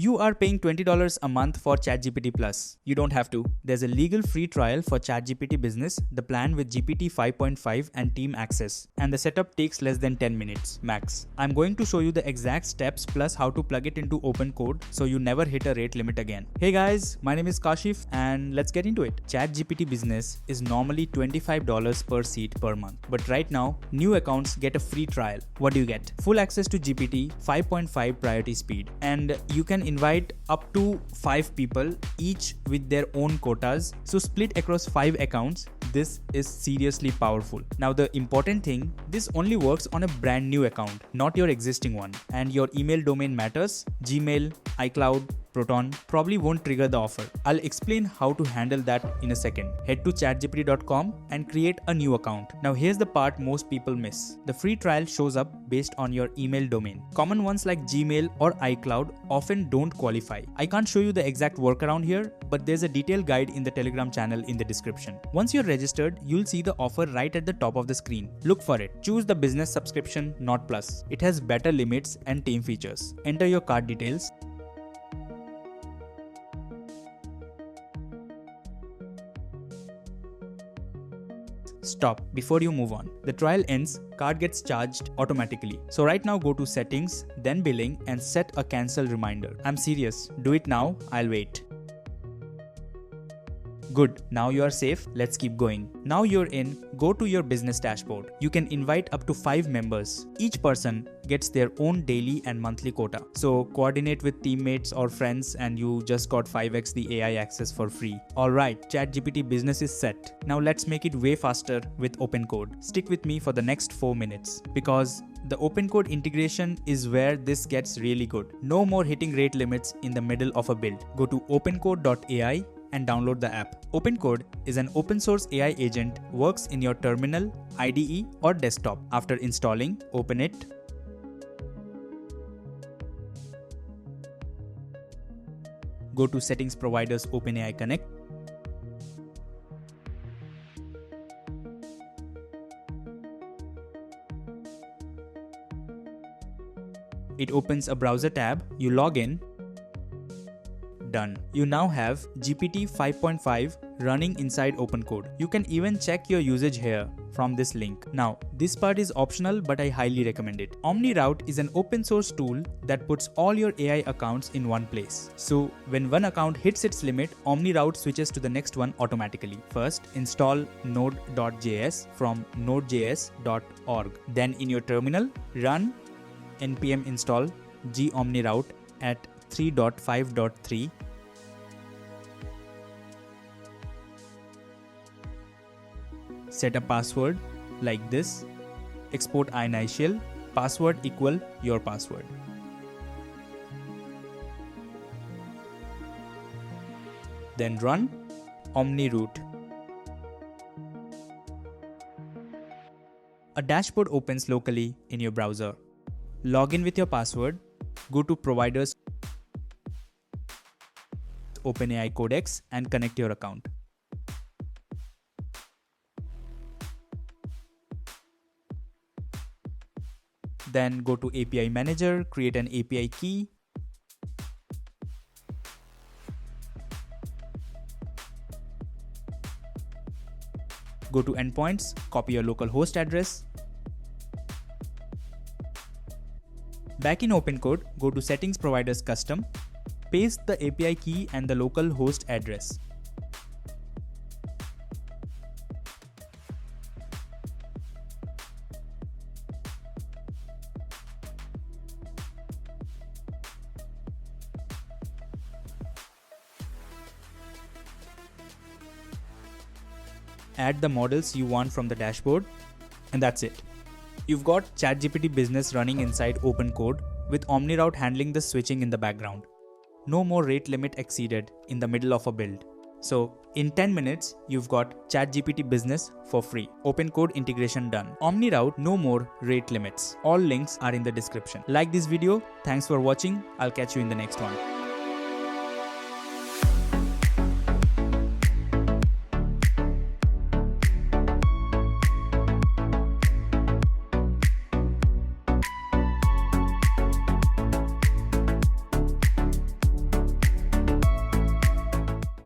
You are paying $20 a month for ChatGPT Plus. You don't have to. There's a legal free trial for ChatGPT Business, the plan with GPT 5.5 and team access. And the setup takes less than 10 minutes, max. I'm going to show you the exact steps plus how to plug it into OpenCode so you never hit a rate limit again. Hey guys, my name is Kashif and let's get into it. ChatGPT Business is normally $25 per seat per month. But right now, new accounts get a free trial. What do you get? Full access to GPT 5.5 priority speed. And you can invite up to 5 people, each with their own quotas. So split across 5 accounts. This is seriously powerful. Now the important thing, this only works on a brand new account, not your existing one. And your email domain matters. Gmail, iCloud, Proton probably won't trigger the offer. I'll explain how to handle that in a second. Head to chatgpt.com and create a new account. Now here's the part most people miss. The free trial shows up based on your email domain. Common ones like Gmail or iCloud often don't qualify. I can't show you the exact workaround here, but there's a detailed guide in the Telegram channel in the description. Once you're registered, you'll see the offer right at the top of the screen. Look for it. Choose the business subscription, not plus. It has better limits and team features. Enter your card details. Stop before you move on. The trial ends, card gets charged automatically. So right now go to settings, then billing and set a cancel reminder. I'm serious. Do it now, I'll wait. Good, now you are safe, let's keep going. Now you're in, go to your business dashboard. You can invite up to 5 members. Each person gets their own daily and monthly quota. So coordinate with teammates or friends and you just got 5x the AI access for free. Alright, ChatGPT Business is set. Now let's make it way faster with OpenCode. Stick with me for the next 4 minutes because the OpenCode integration is where this gets really good. No more hitting rate limits in the middle of a build. Go to opencode.ai and download the app. OpenCode is an open source AI agent, works in your terminal, IDE or desktop. After installing, open it. Go to Settings Providers OpenAI Connect. It opens a browser tab, you log in. Done. You now have GPT 5.5 running inside OpenCode. You can even check your usage here from this link. Now, this part is optional but I highly recommend it. OmniRoute is an open source tool that puts all your AI accounts in one place. So when one account hits its limit, OmniRoute switches to the next one automatically. First, install Node.js from nodejs.org. Then in your terminal, run npm install gomniroute at 3.5.3. Set a password like this. Export initial. Password equal your password. Then run OmniRoute. A dashboard opens locally in your browser. Log in with your password. Go to Providers OpenAI Codex and connect your account. Then go to API Manager, create an API key. Go to Endpoints, copy your local host address. Back in OpenCode, go to Settings Providers Custom. Paste the API key and the local host address. Add the models you want from the dashboard, and that's it. You've got ChatGPT Business running inside OpenCode with OmniRoute handling the switching in the background. No more rate limit exceeded in the middle of a build. So in 10 minutes, you've got ChatGPT Business for free. OpenCode integration done. OmniRoute, no more rate limits. All links are in the description. Like this video. Thanks for watching. I'll catch you in the next one.